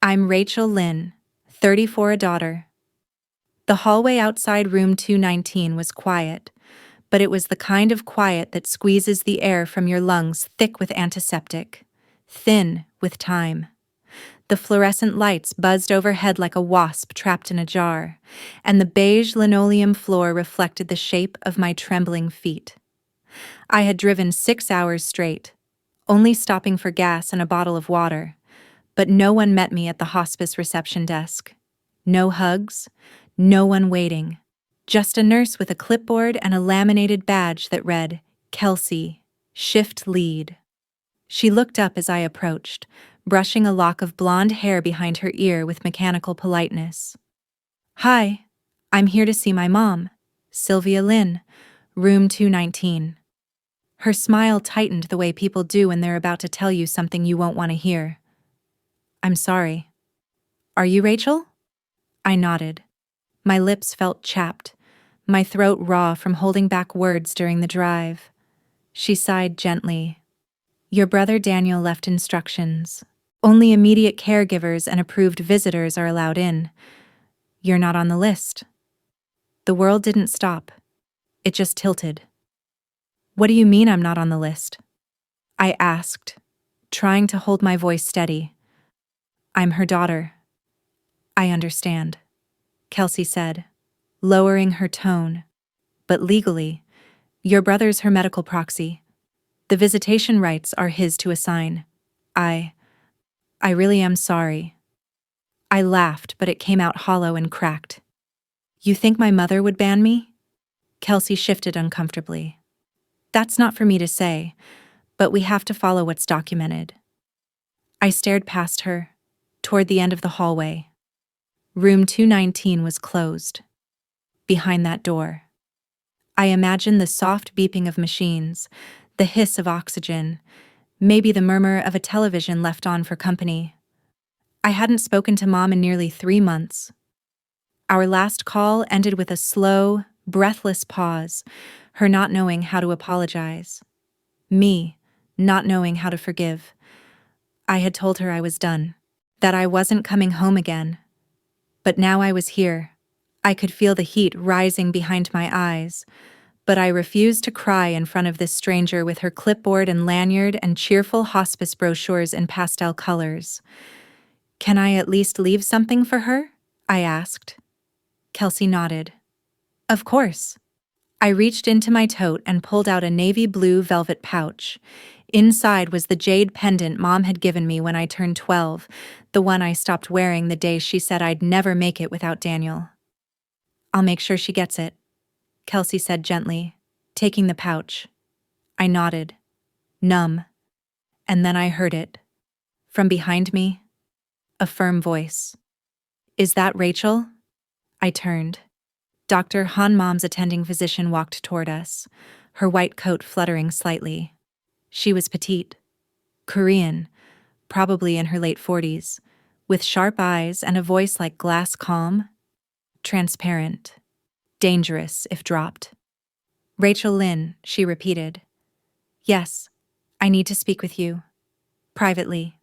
I'm Rachel Lynn, 34, a daughter. The hallway outside room 219 was quiet, but it was the kind of quiet that squeezes the air from your lungs thick with antiseptic, thin with time. The fluorescent lights buzzed overhead like a wasp trapped in a jar, and the beige linoleum floor reflected the shape of my trembling feet. I had driven 6 hours straight, only stopping for gas and a bottle of water, but no one met me at the hospice reception desk. No hugs, no one waiting. Just a nurse with a clipboard and a laminated badge that read, Kelsey, Shift Lead. She looked up as I approached, brushing a lock of blonde hair behind her ear with mechanical politeness. Hi, I'm here to see my mom, Sylvia Lynn, room 219. Her smile tightened the way people do when they're about to tell you something you won't want to hear. I'm sorry. Are you Rachel? I nodded. My lips felt chapped, my throat raw from holding back words during the drive. She sighed gently. Your brother Daniel left instructions. Only immediate caregivers and approved visitors are allowed in. You're not on the list. The world didn't stop. It just tilted. What do you mean I'm not on the list? I asked, trying to hold my voice steady. I'm her daughter. I understand, Kelsey said, lowering her tone. But legally, your brother's her medical proxy. The visitation rights are his to assign. I really am sorry. I laughed, but it came out hollow and cracked. You think my mother would ban me? Kelsey shifted uncomfortably. That's not for me to say, but we have to follow what's documented. I stared past her, toward the end of the hallway. Room 219 was closed. Behind that door, I imagined the soft beeping of machines, the hiss of oxygen, maybe the murmur of a television left on for company. I hadn't spoken to Mom in nearly 3 months. Our last call ended with a slow, breathless pause, her not knowing how to apologize. Me, not knowing how to forgive. I had told her I was done, that I wasn't coming home again. But now I was here. I could feel the heat rising behind my eyes, but I refused to cry in front of this stranger with her clipboard and lanyard and cheerful hospice brochures in pastel colors. Can I at least leave something for her? I asked. Kelsey nodded. Of course. I reached into my tote and pulled out a navy blue velvet pouch. Inside was the jade pendant Mom had given me when I turned 12, the one I stopped wearing the day she said I'd never make it without Daniel. I'll make sure she gets it, Kelsey said gently, taking the pouch. I nodded, numb, and then I heard it. From behind me, a firm voice. Is that Rachel? I turned. Dr. Han, Mom's attending physician, walked toward us, her white coat fluttering slightly. She was petite, Korean, probably in her late 40s, with sharp eyes and a voice like glass calm, transparent, dangerous if dropped. Rachel Lynn, she repeated. Yes, I need to speak with you. Privately.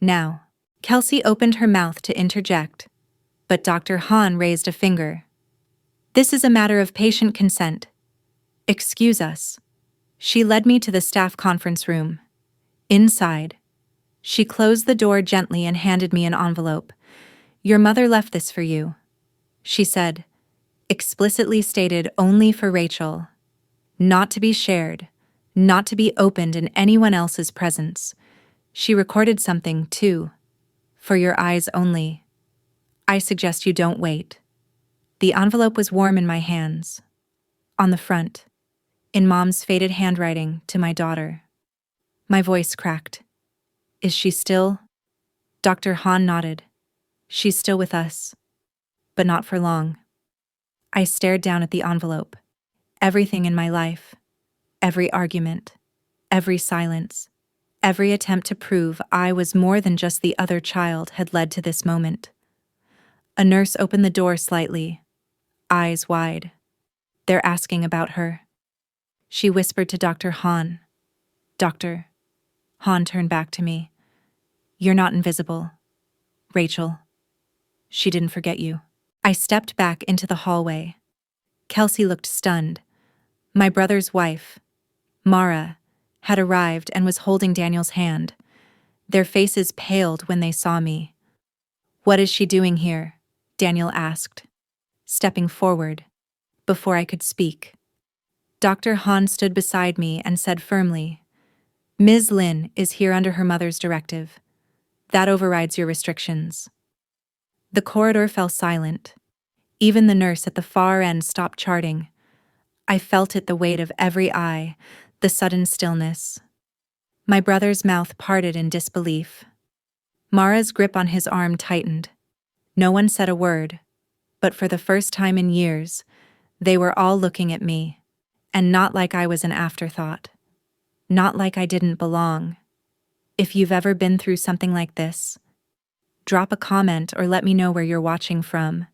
Now. Kelsey opened her mouth to interject, but Dr. Han raised a finger. This is a matter of patient consent. Excuse us. She led me to the staff conference room. Inside, she closed the door gently and handed me an envelope. Your mother left this for you, she said, explicitly stated only for Rachel. Not to be shared, not to be opened in anyone else's presence. She recorded something, too. For your eyes only. I suggest you don't wait. The envelope was warm in my hands. On the front, in Mom's faded handwriting, to my daughter. My voice cracked. Is she still? Dr. Han nodded. She's still with us. But not for long. I stared down at the envelope. Everything in my life. Every argument. Every silence. Every attempt to prove I was more than just the other child had led to this moment. A nurse opened the door slightly, eyes wide. They're asking about her. She whispered to Dr. Han. Doctor. Han turned back to me. You're not invisible. Rachel. She didn't forget you. I stepped back into the hallway. Kelsey looked stunned. My brother's wife, Mara, had arrived and was holding Daniel's hand. Their faces paled when they saw me. "What is she doing here?" Daniel asked, stepping forward. Before I could speak, Dr. Hahn stood beside me and said firmly, "Ms. Lin is here under her mother's directive. That overrides your restrictions." The corridor fell silent. Even the nurse at the far end stopped charting. I felt it, the weight of every eye, the sudden stillness. My brother's mouth parted in disbelief. Mara's grip on his arm tightened. No one said a word, but for the first time in years, they were all looking at me, and not like I was an afterthought. Not like I didn't belong. If you've ever been through something like this, drop a comment or let me know where you're watching from.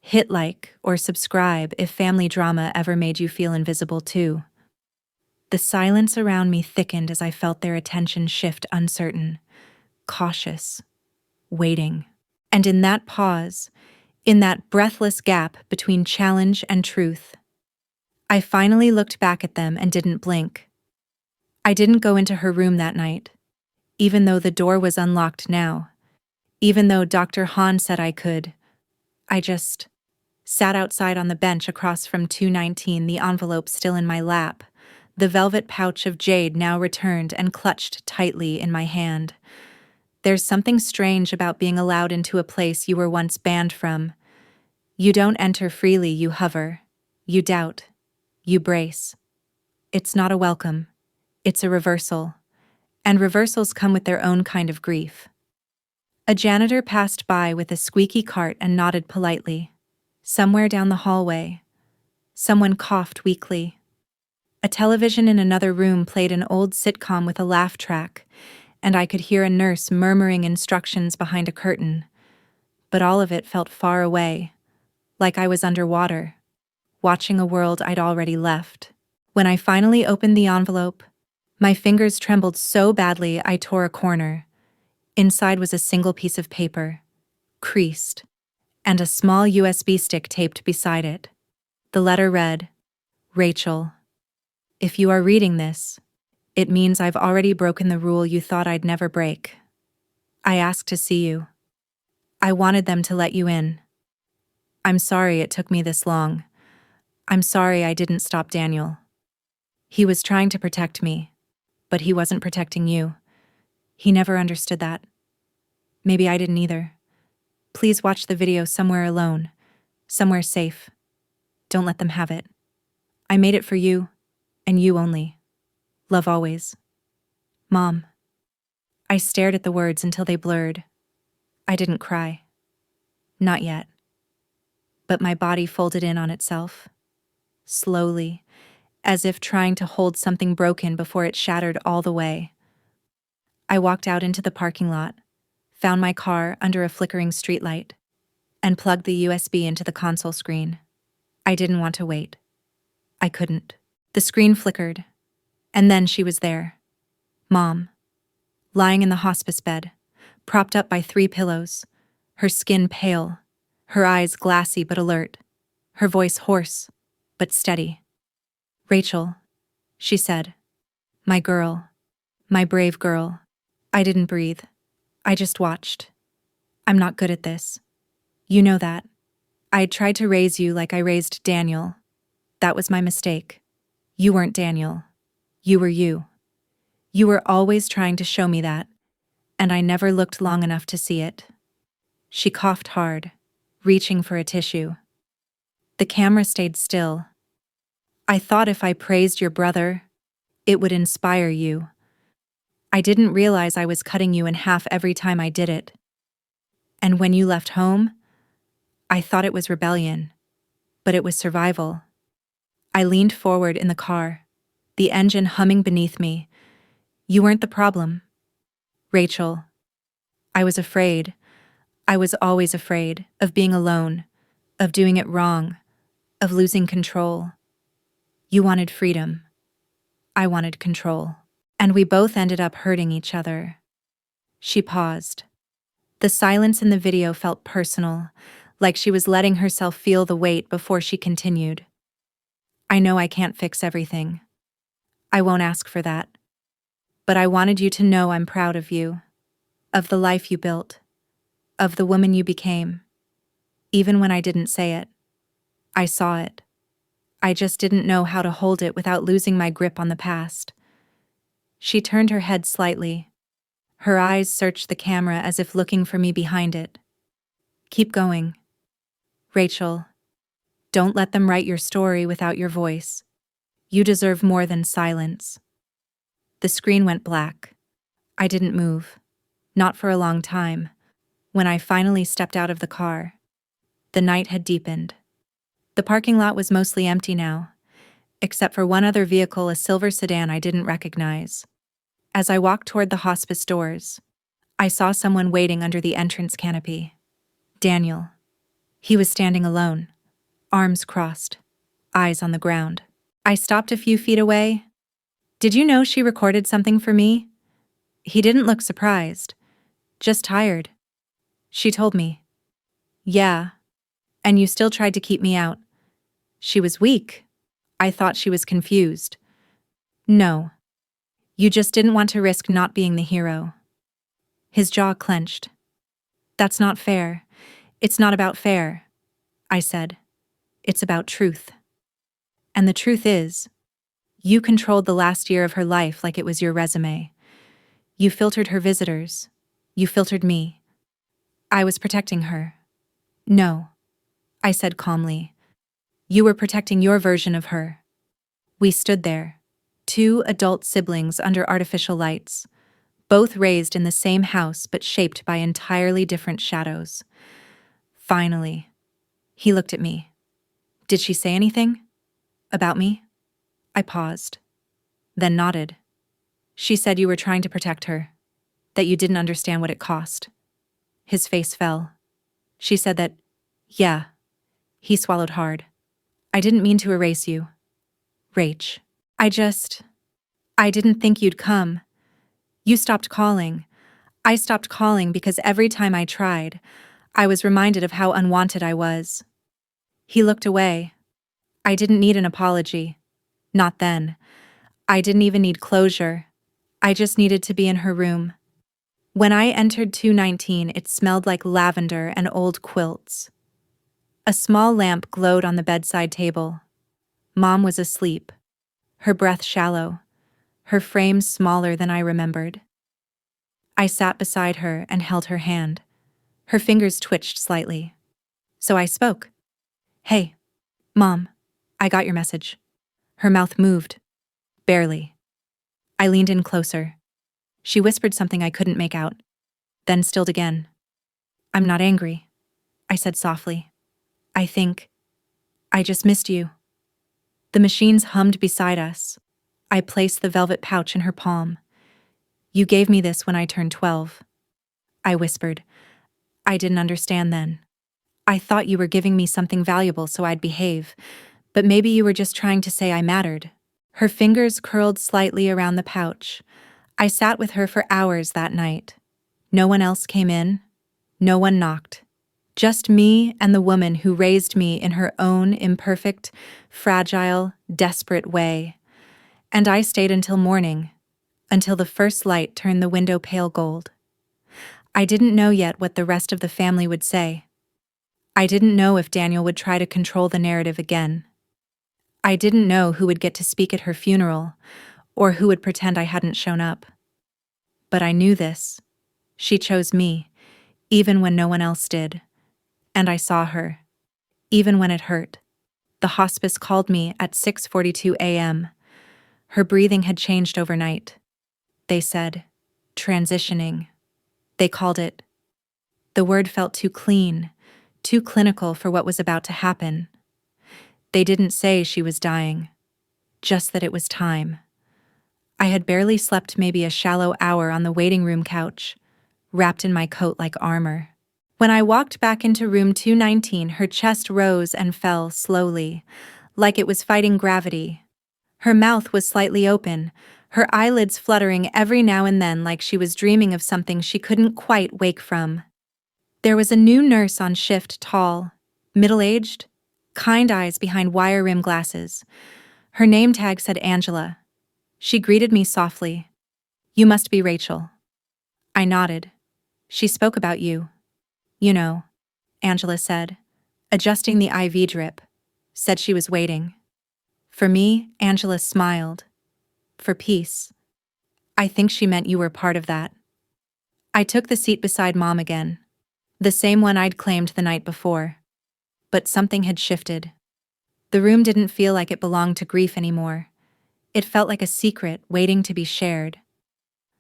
Hit like or subscribe if family drama ever made you feel invisible too. The silence around me thickened as I felt their attention shift, uncertain, cautious, waiting. And in that pause, in that breathless gap between challenge and truth, I finally looked back at them and didn't blink. I didn't go into her room that night, even though the door was unlocked now, even though Dr. Hahn said I could. I just sat outside on the bench across from 219, the envelope still in my lap, the velvet pouch of jade now returned and clutched tightly in my hand. There's something strange about being allowed into a place you were once banned from. You don't enter freely, you hover. You doubt. You brace. It's not a welcome. It's a reversal. And reversals come with their own kind of grief. A janitor passed by with a squeaky cart and nodded politely. Somewhere down the hallway, someone coughed weakly. A television in another room played an old sitcom with a laugh track, and I could hear a nurse murmuring instructions behind a curtain. But all of it felt far away, like I was underwater, watching a world I'd already left. When I finally opened the envelope, my fingers trembled so badly I tore a corner. Inside was a single piece of paper, creased, and a small USB stick taped beside it. The letter read, "Rachel, if you are reading this, it means I've already broken the rule you thought I'd never break. I asked to see you. I wanted them to let you in. I'm sorry it took me this long. I'm sorry I didn't stop Daniel. He was trying to protect me, but he wasn't protecting you. He never understood that. Maybe I didn't either. Please watch the video somewhere alone, somewhere safe. Don't let them have it. I made it for you, and you only. Love always. Mom." I stared at the words until they blurred. I didn't cry. Not yet. But my body folded in on itself, slowly, as if trying to hold something broken before it shattered all the way. I walked out into the parking lot, found my car under a flickering streetlight, and plugged the USB into the console screen. I didn't want to wait. I couldn't. The screen flickered, and then she was there. Mom, lying in the hospice bed, propped up by 3 pillows, her skin pale, her eyes glassy but alert, her voice hoarse but steady. "Rachel," she said. "My girl. My brave girl." I didn't breathe. I just watched. I'm not good at this. You know that. I'd tried to raise you like I raised Daniel. That was my mistake. You weren't Daniel. You were you. You were always trying to show me that, and I never looked long enough to see it. She coughed hard, reaching for a tissue. The camera stayed still. I thought if I praised your brother, it would inspire you. I didn't realize I was cutting you in half every time I did it. And when you left home, I thought it was rebellion, but it was survival. I leaned forward in the car, the engine humming beneath me. You weren't the problem. Rachel, I was afraid. I was always afraid of being alone, of doing it wrong, of losing control. You wanted freedom. I wanted control. And we both ended up hurting each other. She paused. The silence in the video felt personal, like she was letting herself feel the weight before she continued. I know I can't fix everything. I won't ask for that. But I wanted you to know I'm proud of you, of the life you built, of the woman you became. Even when I didn't say it, I saw it. I just didn't know how to hold it without losing my grip on the past. She turned her head slightly. Her eyes searched the camera as if looking for me behind it. Keep going. Rachel, don't let them write your story without your voice. You deserve more than silence. The screen went black. I didn't move. Not for a long time. When I finally stepped out of the car, the night had deepened. The parking lot was mostly empty now, except for one other vehicle, a silver sedan I didn't recognize. As I walked toward the hospice doors, I saw someone waiting under the entrance canopy. Daniel. He was standing alone, arms crossed, eyes on the ground. I stopped a few feet away. Did you know she recorded something for me? He didn't look surprised, just tired. She told me. Yeah. And you still tried to keep me out. She was weak. I thought she was confused. No. You just didn't want to risk not being the hero. His jaw clenched. That's not fair. It's not about fair, I said. It's about truth. And the truth is, you controlled the last year of her life like it was your resume. You filtered her visitors. You filtered me. I was protecting her. No, I said calmly. You were protecting your version of her. We stood there, two adult siblings under artificial lights, both raised in the same house but shaped by entirely different shadows. Finally, he looked at me. Did she say anything? About me? I paused, then nodded. She said you were trying to protect her, that you didn't understand what it cost. His face fell. She said that, yeah. He swallowed hard. I didn't mean to erase you. Rach. I didn't think you'd come. You stopped calling. I stopped calling because every time I tried, I was reminded of how unwanted I was. He looked away. I didn't need an apology. Not then. I didn't even need closure. I just needed to be in her room. When I entered 219, it smelled like lavender and old quilts. A small lamp glowed on the bedside table. Mom was asleep, her breath shallow, her frame smaller than I remembered. I sat beside her and held her hand. Her fingers twitched slightly. So I spoke. Hey, Mom, I got your message. Her mouth moved. Barely. I leaned in closer. She whispered something I couldn't make out, then stilled again. I'm not angry, I said softly. I just missed you. The machines hummed beside us. I placed the velvet pouch in her palm. You gave me this when I turned 12. I whispered. I didn't understand then. I thought you were giving me something valuable so I'd behave, but maybe you were just trying to say I mattered. Her fingers curled slightly around the pouch. I sat with her for hours that night. No one else came in. No one knocked. Just me and the woman who raised me in her own imperfect, fragile, desperate way. And I stayed until morning, until the first light turned the window pale gold. I didn't know yet what the rest of the family would say. I didn't know if Daniel would try to control the narrative again. I didn't know who would get to speak at her funeral, or who would pretend I hadn't shown up. But I knew this. She chose me, even when no one else did. And I saw her, even when it hurt. The hospice called me at 6:42 a.m. Her breathing had changed overnight. They said, transitioning. They called it. The word felt too clean, too clinical for what was about to happen. They didn't say she was dying, just that it was time. I had barely slept maybe a shallow hour on the waiting room couch, wrapped in my coat like armor. When I walked back into room 219, her chest rose and fell slowly, like it was fighting gravity. Her mouth was slightly open, her eyelids fluttering every now and then like she was dreaming of something she couldn't quite wake from. There was a new nurse on shift, tall, middle-aged, kind eyes behind wire-rim glasses. Her name tag said Angela. She greeted me softly. "You must be Rachel." I nodded. "She spoke about you." "You know," Angela said, adjusting the IV drip. Said she was waiting. For me, Angela smiled. For peace. "I think she meant you were part of that." I took the seat beside Mom again. The same one I'd claimed the night before. But something had shifted. The room didn't feel like it belonged to grief anymore. It felt like a secret waiting to be shared.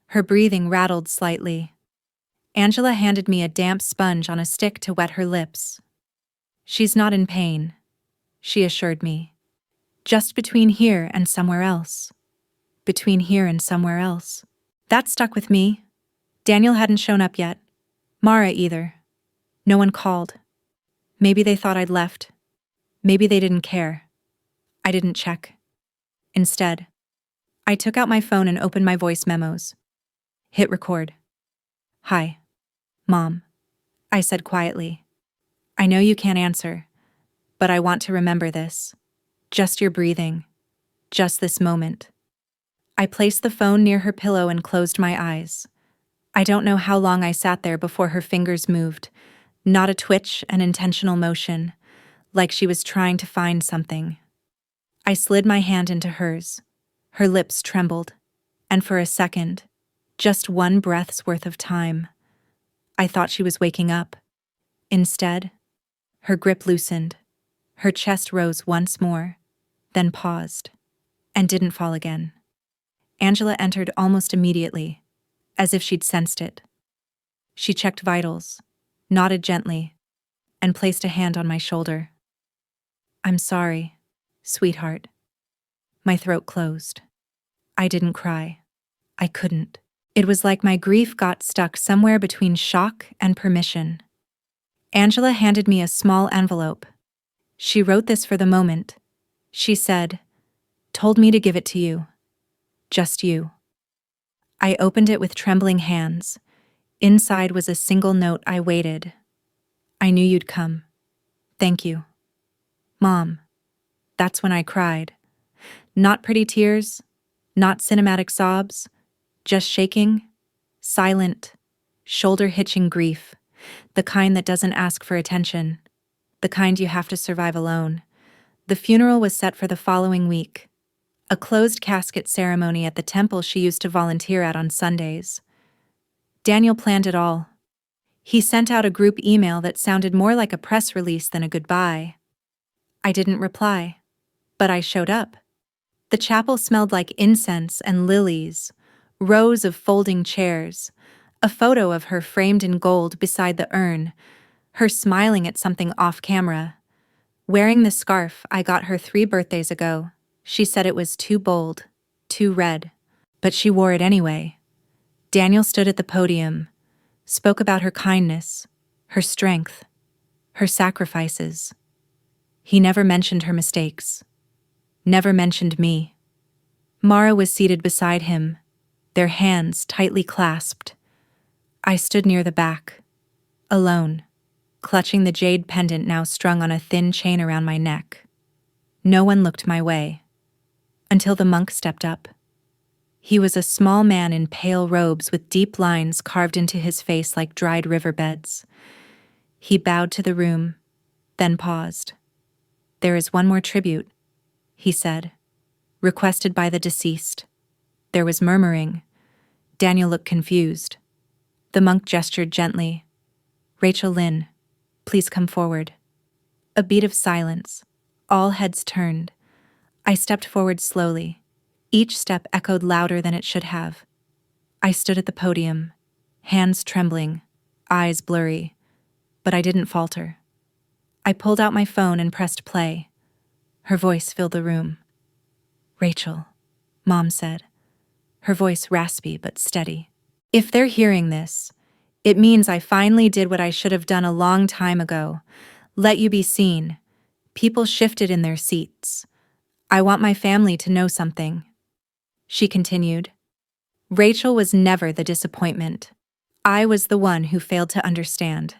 Her breathing rattled slightly. Angela handed me a damp sponge on a stick to wet her lips. "She's not in pain," she assured me. "Just between here and somewhere else. Between here and somewhere else." That stuck with me. Daniel hadn't shown up yet. Mara either. No one called. Maybe they thought I'd left. Maybe they didn't care. I didn't check. Instead, I took out my phone and opened my voice memos. Hit record. "Hi, Mom," I said quietly. "I know you can't answer, but I want to remember this. Just your breathing. Just this moment." I placed the phone near her pillow and closed my eyes. I don't know how long I sat there before her fingers moved. Not a twitch, an intentional motion, like she was trying to find something. I slid my hand into hers. Her lips trembled. And for a second, just one breath's worth of time, I thought she was waking up. Instead, her grip loosened. Her chest rose once more, then paused, and didn't fall again. Angela entered almost immediately, as if she'd sensed it. She checked vitals, nodded gently, and placed a hand on my shoulder. "I'm sorry, sweetheart." My throat closed. I didn't cry. I couldn't. It was like my grief got stuck somewhere between shock and permission. Angela handed me a small envelope. She wrote this for the moment. She said, "Told me to give it to you. Just you." I opened it with trembling hands. Inside was a single note. "I waited. I knew you'd come. Thank you." Mom. That's when I cried. Not pretty tears, not cinematic sobs, just shaking, silent, shoulder-hitching grief, the kind that doesn't ask for attention, the kind you have to survive alone. The funeral was set for the following week, a closed casket ceremony at the temple she used to volunteer at on Sundays. Daniel planned it all. He sent out a group email that sounded more like a press release than a goodbye. I didn't reply, but I showed up. The chapel smelled like incense and lilies, rows of folding chairs, a photo of her framed in gold beside the urn, her smiling at something off camera. Wearing the scarf I got her 3 birthdays ago. She said it was too bold, too red, but she wore it anyway. Daniel stood at the podium, spoke about her kindness, her strength, her sacrifices. He never mentioned her mistakes, never mentioned me. Mara was seated beside him, their hands tightly clasped. I stood near the back, alone, clutching the jade pendant now strung on a thin chain around my neck. No one looked my way, until the monk stepped up. He was a small man in pale robes with deep lines carved into his face like dried riverbeds. He bowed to the room, then paused. "There is one more tribute," he said, "requested by the deceased." There was murmuring. Daniel looked confused. The monk gestured gently. "Rachel Lynn, please come forward." A beat of silence. All heads turned. I stepped forward slowly. Each step echoed louder than it should have. I stood at the podium, hands trembling, eyes blurry, but I didn't falter. I pulled out my phone and pressed play. Her voice filled the room. "Rachel," Mom said, her voice raspy but steady. "If they're hearing this, it means I finally did what I should have done a long time ago. Let you be seen." People shifted in their seats. "I want my family to know something," she continued. "Rachel was never the disappointment. I was the one who failed to understand."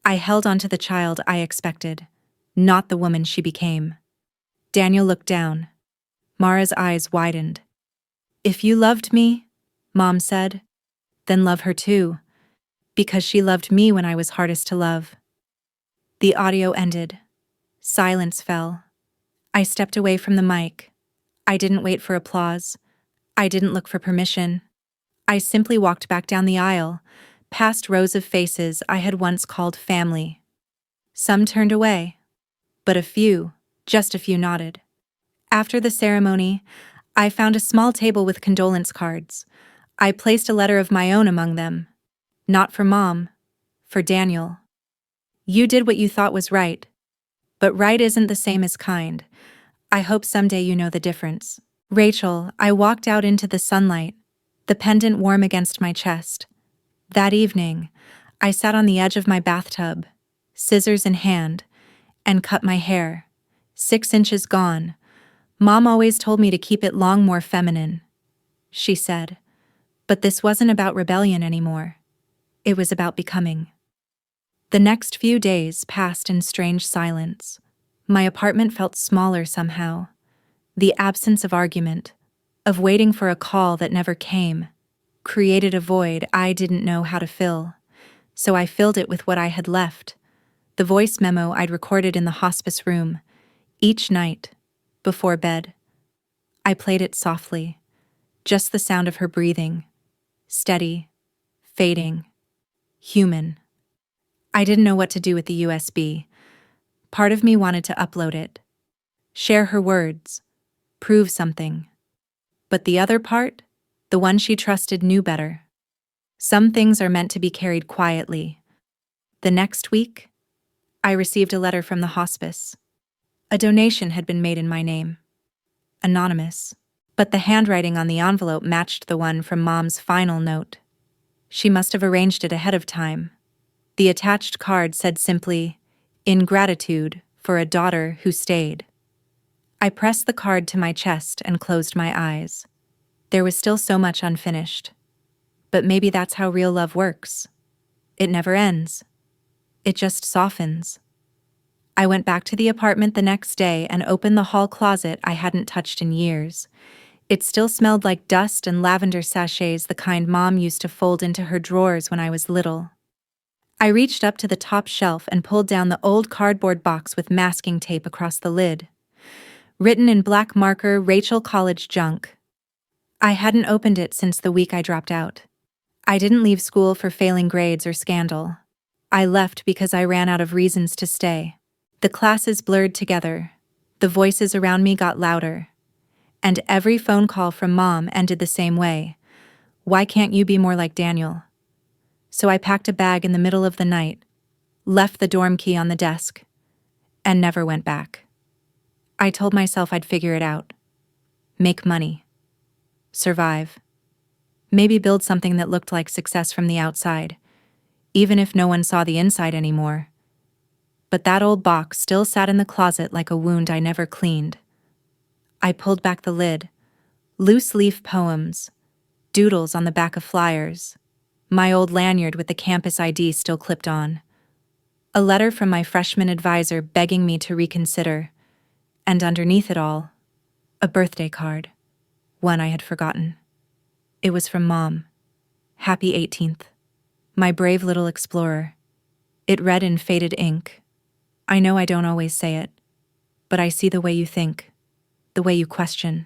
I held onto the child I expected, not the woman she became. Daniel looked down. Mara's eyes widened. "If you loved me," Mom said, "then love her too, because she loved me when I was hardest to love." The audio ended. Silence fell. I stepped away from the mic. I didn't wait for applause. I didn't look for permission. I simply walked back down the aisle, past rows of faces I had once called family. Some turned away, but just a few nodded. After the ceremony, I found a small table with condolence cards. I placed a letter of my own among them. Not for Mom, for Daniel. "You did what you thought was right, but right isn't the same as kind. I hope someday you know the difference." Rachel, I walked out into the sunlight, the pendant warm against my chest. That evening, I sat on the edge of my bathtub, scissors in hand, and cut my hair. 6 inches gone. Mom always told me to keep it long, more feminine, she said. But this wasn't about rebellion anymore. It was about becoming. The next few days passed in strange silence. My apartment felt smaller somehow. The absence of argument, of waiting for a call that never came, created a void I didn't know how to fill. So I filled it with what I had left, the voice memo I'd recorded in the hospice room. Each night, before bed, I played it softly, just the sound of her breathing, steady, fading, human. I didn't know what to do with the USB. Part of me wanted to upload it, share her words, prove something. But the other part, the one she trusted, knew better. Some things are meant to be carried quietly. The next week, I received a letter from the hospice. A donation had been made in my name. Anonymous. But the handwriting on the envelope matched the one from Mom's final note. She must have arranged it ahead of time. The attached card said simply, "In gratitude for a daughter who stayed." I pressed the card to my chest and closed my eyes. There was still so much unfinished. But maybe that's how real love works. It never ends. It just softens. I went back to the apartment the next day and opened the hall closet I hadn't touched in years. It still smelled like dust and lavender sachets, the kind Mom used to fold into her drawers when I was little. I reached up to the top shelf and pulled down the old cardboard box with masking tape across the lid. Written in black marker, "Rachel College Junk." I hadn't opened it since the week I dropped out. I didn't leave school for failing grades or scandal. I left because I ran out of reasons to stay. The classes blurred together. The voices around me got louder. And every phone call from Mom ended the same way. "Why can't you be more like Daniel?" So I packed a bag in the middle of the night, left the dorm key on the desk, and never went back. I told myself I'd figure it out. Make money. Survive. Maybe build something that looked like success from the outside, even if no one saw the inside anymore. But that old box still sat in the closet like a wound I never cleaned. I pulled back the lid. Loose leaf poems, doodles on the back of flyers, my old lanyard with the campus ID still clipped on. A letter from my freshman advisor begging me to reconsider, and underneath it all, a birthday card, one I had forgotten. It was from Mom. "Happy 18th. My brave little explorer." It read in faded ink. "I know I don't always say it, but I see the way you think, the way you question.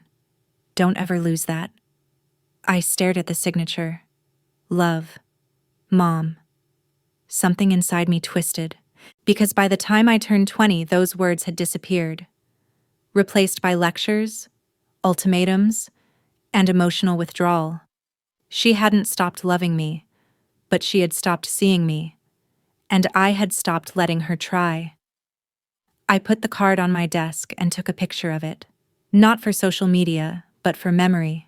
Don't ever lose that." I stared at the signature. Love. Mom. Something inside me twisted, because by the time I turned 20, those words had disappeared, replaced by lectures, ultimatums, and emotional withdrawal. She hadn't stopped loving me, but she had stopped seeing me, and I had stopped letting her try. I put the card on my desk and took a picture of it. Not for social media, but for memory.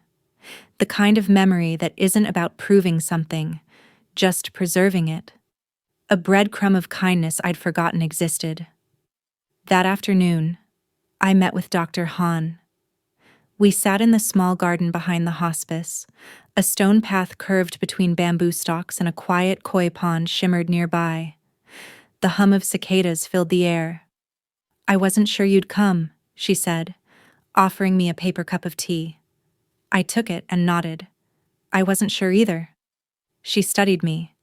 The kind of memory that isn't about proving something, just preserving it. A breadcrumb of kindness I'd forgotten existed. That afternoon, I met with Dr. Hahn. We sat in the small garden behind the hospice. A stone path curved between bamboo stalks and a quiet koi pond shimmered nearby. The hum of cicadas filled the air. "I wasn't sure you'd come," she said, offering me a paper cup of tea. I took it and nodded. "I wasn't sure either." She studied me.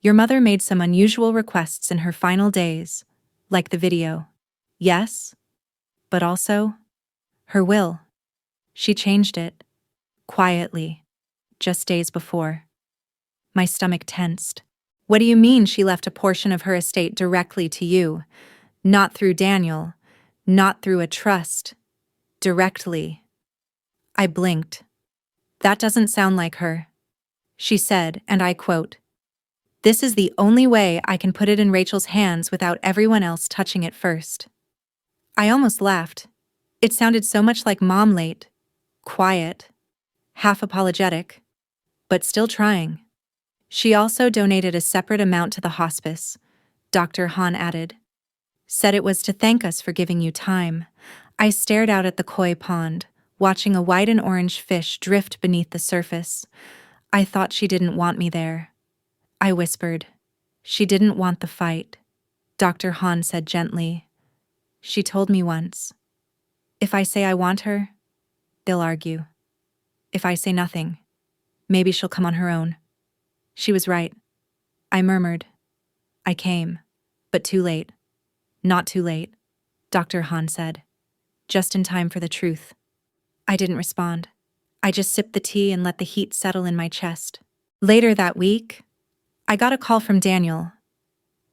"Your mother made some unusual requests in her final days, like the video." "Yes, but also her will. She changed it, quietly, just days before." My stomach tensed. "What do you mean she left a portion of her estate directly to you? Not through Daniel, not through a trust, directly." I blinked. "That doesn't sound like her," she said, and I quote, "This is the only way I can put it in Rachel's hands without everyone else touching it first." I almost laughed. It sounded so much like Mom late, quiet, half apologetic, but still trying. "She also donated a separate amount to the hospice," Dr. Hahn added. "Said it was to thank us for giving you time." I stared out at the koi pond, watching a white and orange fish drift beneath the surface. "I thought she didn't want me there." I whispered. "She didn't want the fight," Dr. Hahn said gently. "She told me once, if I say I want her, they'll argue. If I say nothing, maybe she'll come on her own." She was right. I murmured. "I came, but too late." "Not too late," Dr. Hahn said. "Just in time for the truth." I didn't respond. I just sipped the tea and let the heat settle in my chest. Later that week, I got a call from Daniel.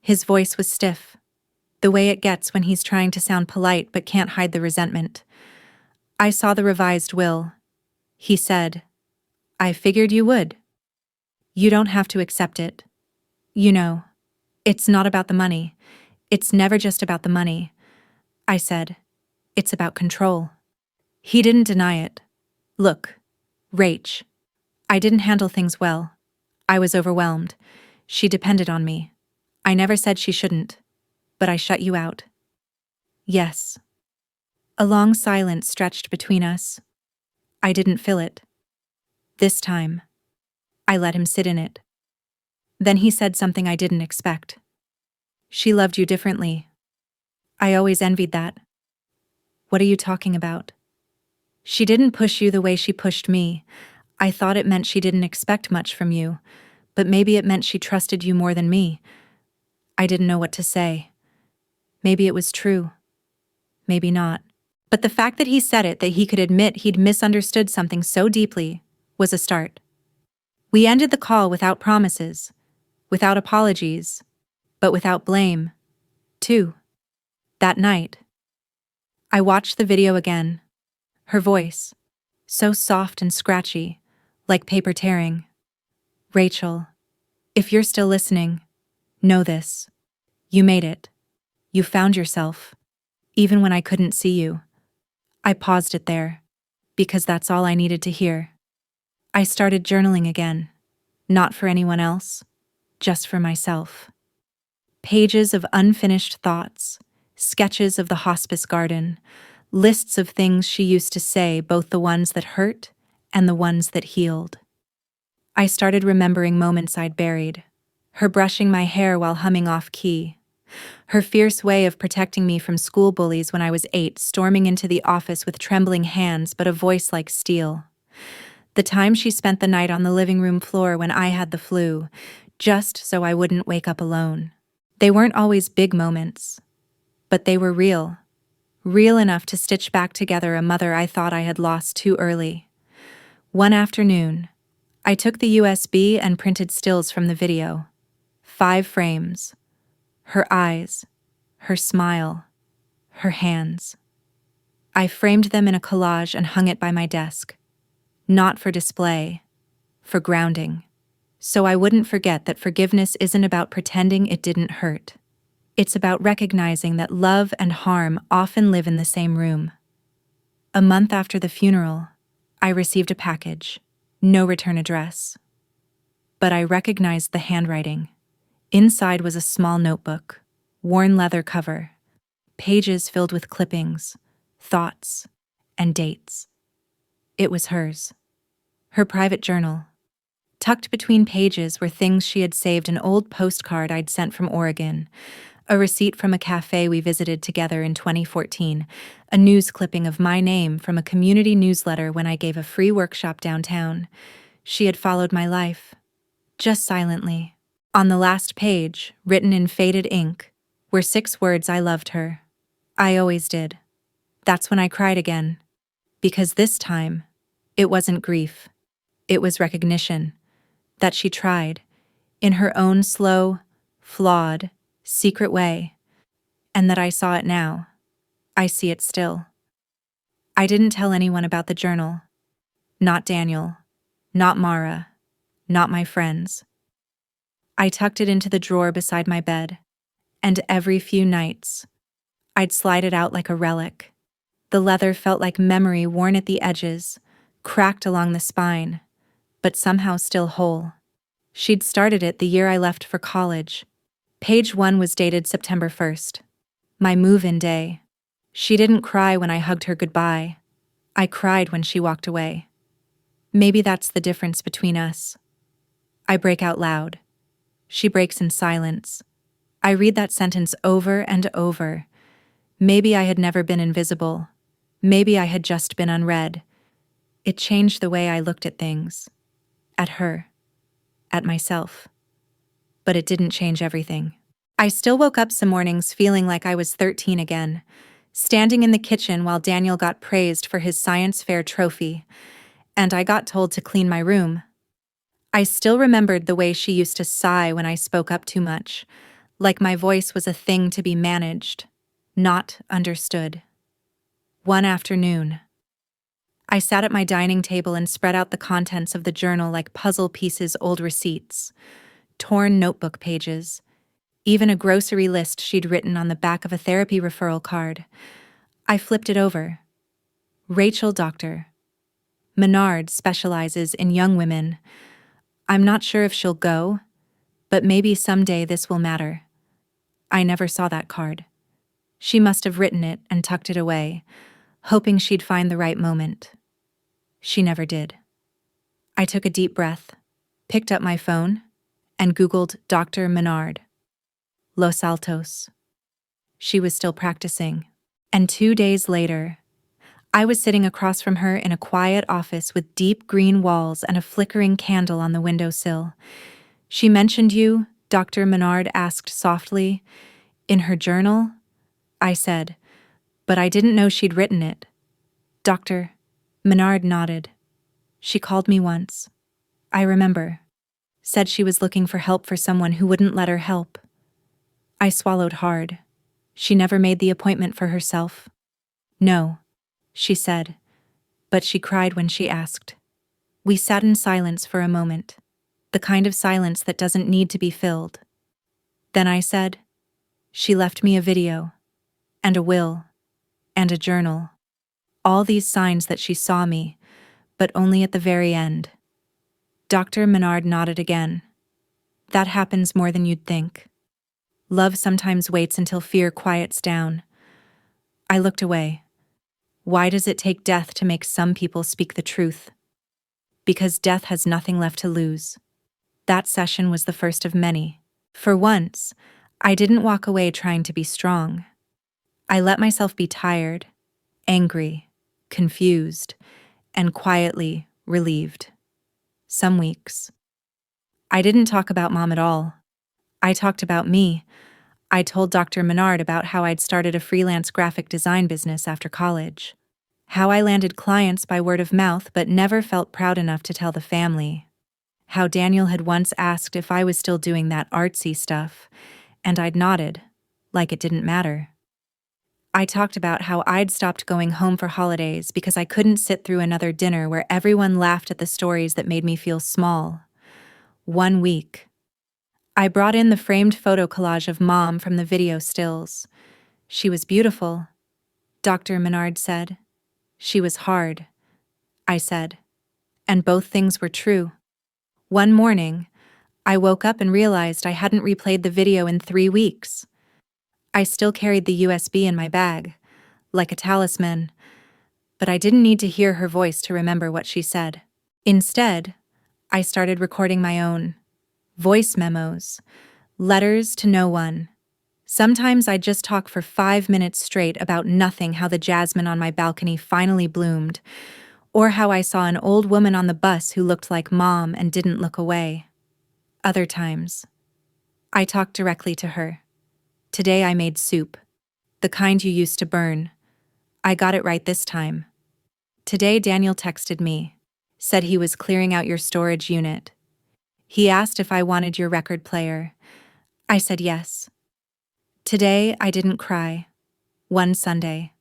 His voice was stiff, the way it gets when he's trying to sound polite but can't hide the resentment. "I saw the revised will," he said. "I figured you would. You don't have to accept it. You know, it's not about the money. It's never just about the money." I said, "It's about control." He didn't deny it. "Look, Rach, I didn't handle things well. I was overwhelmed. She depended on me. I never said she shouldn't, but I shut you out." "Yes." A long silence stretched between us. I didn't fill it. This time, I let him sit in it. Then he said something I didn't expect. "She loved you differently. I always envied that." "What are you talking about?" "She didn't push you the way she pushed me. I thought it meant she didn't expect much from you, but maybe it meant she trusted you more than me." I didn't know what to say. Maybe it was true. Maybe not. But the fact that he said it, that he could admit he'd misunderstood something so deeply, was a start. We ended the call without promises, without apologies, but without blame, too. That night, I watched the video again. Her voice, so soft and scratchy, like paper tearing. "Rachel, if you're still listening, know this. You made it. You found yourself, even when I couldn't see you." I paused it there, because that's all I needed to hear. I started journaling again, not for anyone else, just for myself. Pages of unfinished thoughts, sketches of the hospice garden, lists of things she used to say, both the ones that hurt and the ones that healed. I started remembering moments I'd buried, her brushing my hair while humming off key, her fierce way of protecting me from school bullies when I was 8, storming into the office with trembling hands but a voice like steel. The time she spent the night on the living room floor when I had the flu, just so I wouldn't wake up alone. They weren't always big moments, but they were real enough to stitch back together a mother I thought I had lost too early. One afternoon, I took the USB and printed stills from the video. 5 frames. Her eyes, her smile, her hands. I framed them in a collage and hung it by my desk. Not for display, for grounding. So I wouldn't forget that forgiveness isn't about pretending it didn't hurt. It's about recognizing that love and harm often live in the same room. A month after the funeral, I received a package. No return address. But I recognized the handwriting. Inside was a small notebook, worn leather cover, pages filled with clippings, thoughts, and dates. It was hers. Her private journal. Tucked between pages were things she had saved: an old postcard I'd sent from Oregon, A receipt from a cafe we visited together in 2014, a news clipping of my name from a community newsletter when I gave a free workshop downtown. She had followed my life, just silently. On the last page, written in faded ink, were 6 words: I loved her. I always did. That's when I cried again. Because this time, it wasn't grief. It was recognition. That she tried, in her own slow, flawed, secret way. And that I saw it now. I see it still. I didn't tell anyone about the journal. Not Daniel. Not Mara. Not my friends. I tucked it into the drawer beside my bed. And every few nights, I'd slide it out like a relic. The leather felt like memory worn at the edges, cracked along the spine, but somehow still whole. She'd started it the year I left for college. Page 1 was dated September 1st. My move-in day. She didn't cry when I hugged her goodbye. I cried when she walked away. Maybe that's the difference between us. I break out loud. She breaks in silence. I read that sentence over and over. Maybe I had never been invisible. Maybe I had just been unread. It changed the way I looked at things. At her. At myself. But it didn't change everything. I still woke up some mornings feeling like I was 13 again, standing in the kitchen while Daniel got praised for his science fair trophy, and I got told to clean my room. I still remembered the way she used to sigh when I spoke up too much, like my voice was a thing to be managed, not understood. One afternoon, I sat at my dining table and spread out the contents of the journal like puzzle pieces: old receipts, torn notebook pages, even a grocery list she'd written on the back of a therapy referral card. I flipped it over. Rachel Dr. Menard specializes in young women. I'm not sure if she'll go, but maybe someday this will matter. I never saw that card. She must have written it and tucked it away, hoping she'd find the right moment. She never did. I took a deep breath, picked up my phone, and Googled Dr. Menard. Los Altos. She was still practicing. And 2 days later, I was sitting across from her in a quiet office with deep green walls and a flickering candle on the windowsill. She mentioned you, Dr. Menard asked softly. In her journal? I said, but I didn't know she'd written it. Dr. Menard nodded. She called me once. I remember. Said she was looking for help for someone who wouldn't let her help. I swallowed hard. She never made the appointment for herself. No, she said, but she cried when she asked. We sat in silence for a moment, the kind of silence that doesn't need to be filled. Then I said, she left me a video, and a will, and a journal. All these signs that she saw me, but only at the very end. Dr. Menard nodded again. That happens more than you'd think. Love sometimes waits until fear quiets down. I looked away. Why does it take death to make some people speak the truth? Because death has nothing left to lose. That session was the first of many. For once, I didn't walk away trying to be strong. I let myself be tired, angry, confused, and quietly relieved. Some weeks. I didn't talk about Mom at all. I talked about me. I told Dr. Menard about how I'd started a freelance graphic design business after college. How I landed clients by word of mouth but never felt proud enough to tell the family. How Daniel had once asked if I was still doing that artsy stuff, and I'd nodded, like it didn't matter. I talked about how I'd stopped going home for holidays because I couldn't sit through another dinner where everyone laughed at the stories that made me feel small. 1 week. I brought in the framed photo collage of Mom from the video stills. She was beautiful, Dr. Menard said. She was hard, I said. And both things were true. One morning, I woke up and realized I hadn't replayed the video in 3 weeks. I still carried the USB in my bag, like a talisman, but I didn't need to hear her voice to remember what she said. Instead, I started recording my own voice memos, letters to no one, Sometimes I'd just talk for 5 minutes straight about nothing, how the jasmine on my balcony finally bloomed, or how I saw an old woman on the bus who looked like Mom and didn't look away. Other times, I talked directly to her. Today I made soup. The kind you used to burn. I got it right this time. Today Daniel texted me. Said he was clearing out your storage unit. He asked if I wanted your record player. I said yes. Today I didn't cry. One Sunday,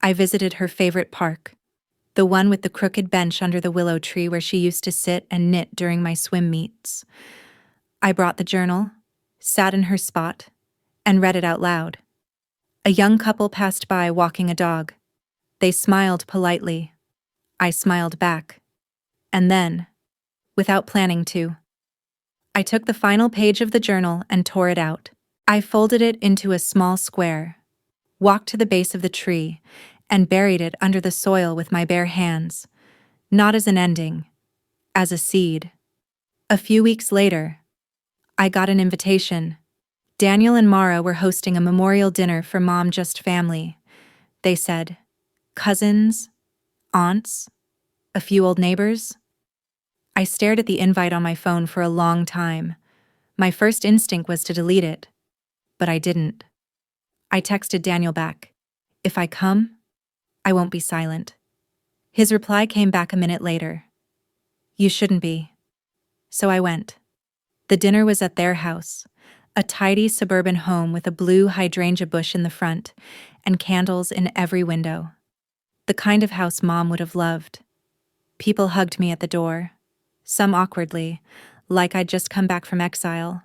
I visited her favorite park. The one with the crooked bench under the willow tree where she used to sit and knit during my swim meets. I brought the journal, sat in her spot, and read it out loud. A young couple passed by walking a dog. They smiled politely. I smiled back. And then, without planning to, I took the final page of the journal and tore it out. I folded it into a small square, walked to the base of the tree, and buried it under the soil with my bare hands, not as an ending, as a seed. A few weeks later, I got an invitation. Daniel and Mara were hosting a memorial dinner for Mom Just family. They said, cousins, aunts, a few old neighbors. I stared at the invite on my phone for a long time. My first instinct was to delete it, but I didn't. I texted Daniel back. If I come, I won't be silent. His reply came back a minute later. You shouldn't be. So I went. The dinner was at their house, a tidy suburban home with a blue hydrangea bush in the front and candles in every window. The kind of house Mom would have loved. People hugged me at the door, some awkwardly, like I'd just come back from exile,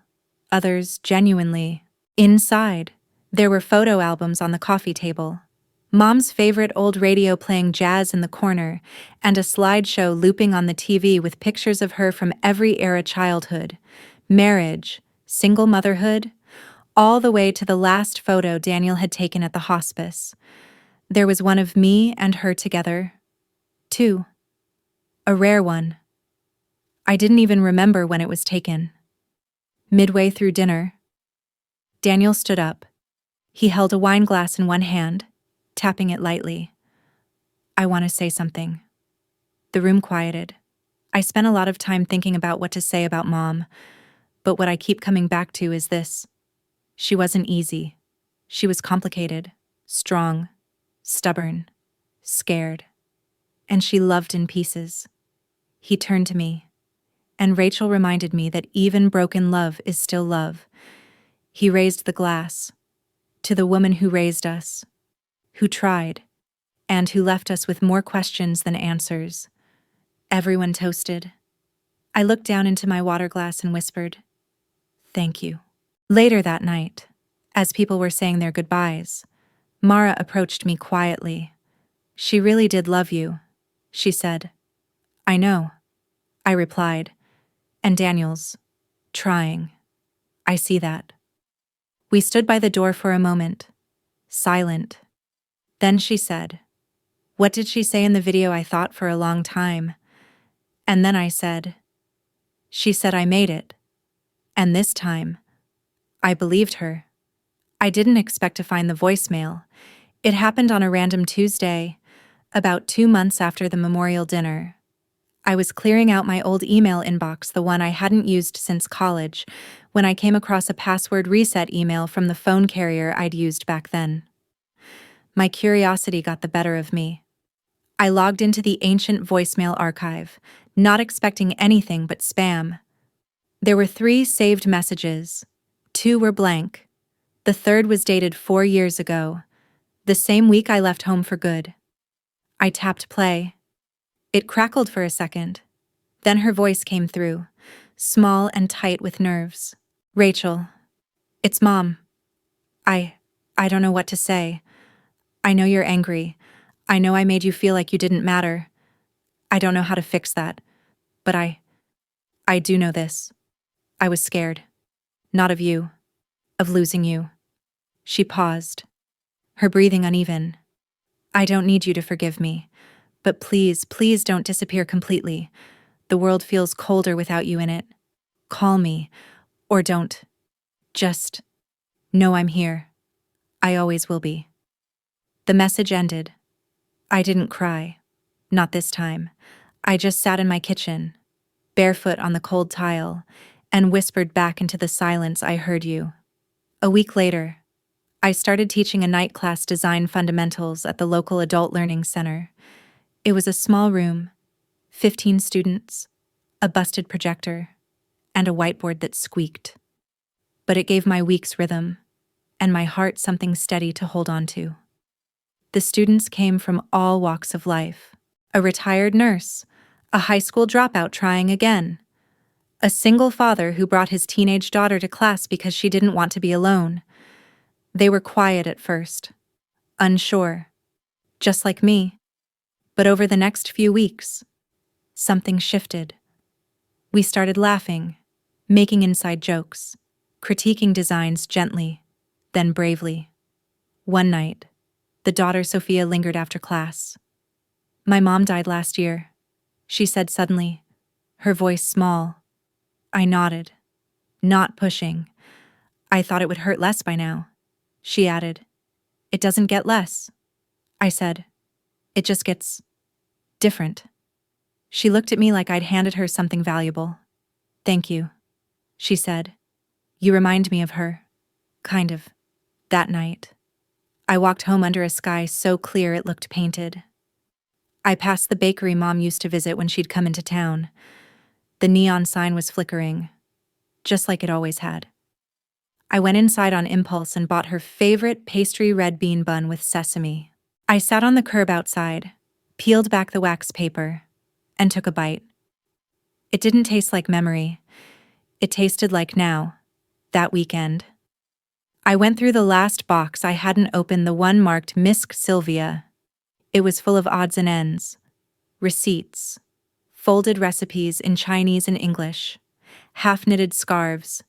others genuinely. Inside, there were photo albums on the coffee table, Mom's favorite old radio playing jazz in the corner, and a slideshow looping on the TV with pictures of her from every era: childhood, marriage, single motherhood, all the way to the last photo Daniel had taken at the hospice. There was one of me and her together, too. A rare one. I didn't even remember when it was taken. Midway through dinner, Daniel stood up. He held a wine glass in one hand, tapping it lightly. I want to say something. The room quieted. I spent a lot of time thinking about what to say about Mom, but what I keep coming back to is this. She wasn't easy. She was complicated, strong, stubborn, scared, and she loved in pieces. He turned to me, and Rachel reminded me that even broken love is still love. He raised the glass to the woman who raised us, who tried, and who left us with more questions than answers. Everyone toasted. I looked down into my water glass and whispered, "Thank you." Later that night, as people were saying their goodbyes, Mara approached me quietly. "She really did love you," she said. "I know," I replied. "And Daniel's trying. I see that." We stood by the door for a moment, silent. Then she said, "What did she say in the video?" I thought for a long time. And then I said, "She said I made it." And this time, I believed her. I didn't expect to find the voicemail. It happened on a random Tuesday, about 2 months after the memorial dinner. I was clearing out my old email inbox, the one I hadn't used since college, when I came across a password reset email from the phone carrier I'd used back then. My curiosity got the better of me. I logged into the ancient voicemail archive, not expecting anything but spam. There were 3 saved messages. 2 were blank. The third was dated 4 years ago, the same week I left home for good. I tapped play. It crackled for a second. Then her voice came through, small and tight with nerves. "Rachel, it's Mom. I don't know what to say. I know you're angry. I know I made you feel like you didn't matter. I don't know how to fix that. But I do know this. I was scared. Not of you. Of losing you." She paused, her breathing uneven. "I don't need you to forgive me. But please, please don't disappear completely. The world feels colder without you in it. Call me. Or don't. Just "No, I'm here. I always will be." The message ended. I didn't cry. Not this time. I just sat in my kitchen, barefoot on the cold tile, and whispered back into the silence, "I heard you." A week later, I started teaching a night class, design fundamentals, at the local adult learning center. It was a small room, 15 students, a busted projector, and a whiteboard that squeaked. But it gave my weeks rhythm, and my heart something steady to hold on to. The students came from all walks of life. A retired nurse, a high school dropout trying again, a single father who brought his teenage daughter to class because she didn't want to be alone. They were quiet at first, unsure, just like me. But over the next few weeks, something shifted. We started laughing, making inside jokes, critiquing designs gently, then bravely. One night, the daughter Sophia lingered after class. "My mom died last year," she said suddenly, her voice small. I nodded, not pushing. "I thought it would hurt less by now," she added. "It doesn't get less," I said. "It just gets different." She looked at me like I'd handed her something valuable. "Thank you," she said. "You remind me of her. Kind of. That night. I walked home under a sky so clear it looked painted. I passed the bakery Mom used to visit when she'd come into town. The neon sign was flickering, just like it always had. I went inside on impulse and bought her favorite pastry red bean bun with sesame. I sat on the curb outside, peeled back the wax paper, and took a bite. It didn't taste like memory. It tasted like now, that weekend. I went through the last box I hadn't opened, the one marked Miss Sylvia. It was full of odds and ends, receipts, folded recipes in Chinese and English, half-knitted scarves,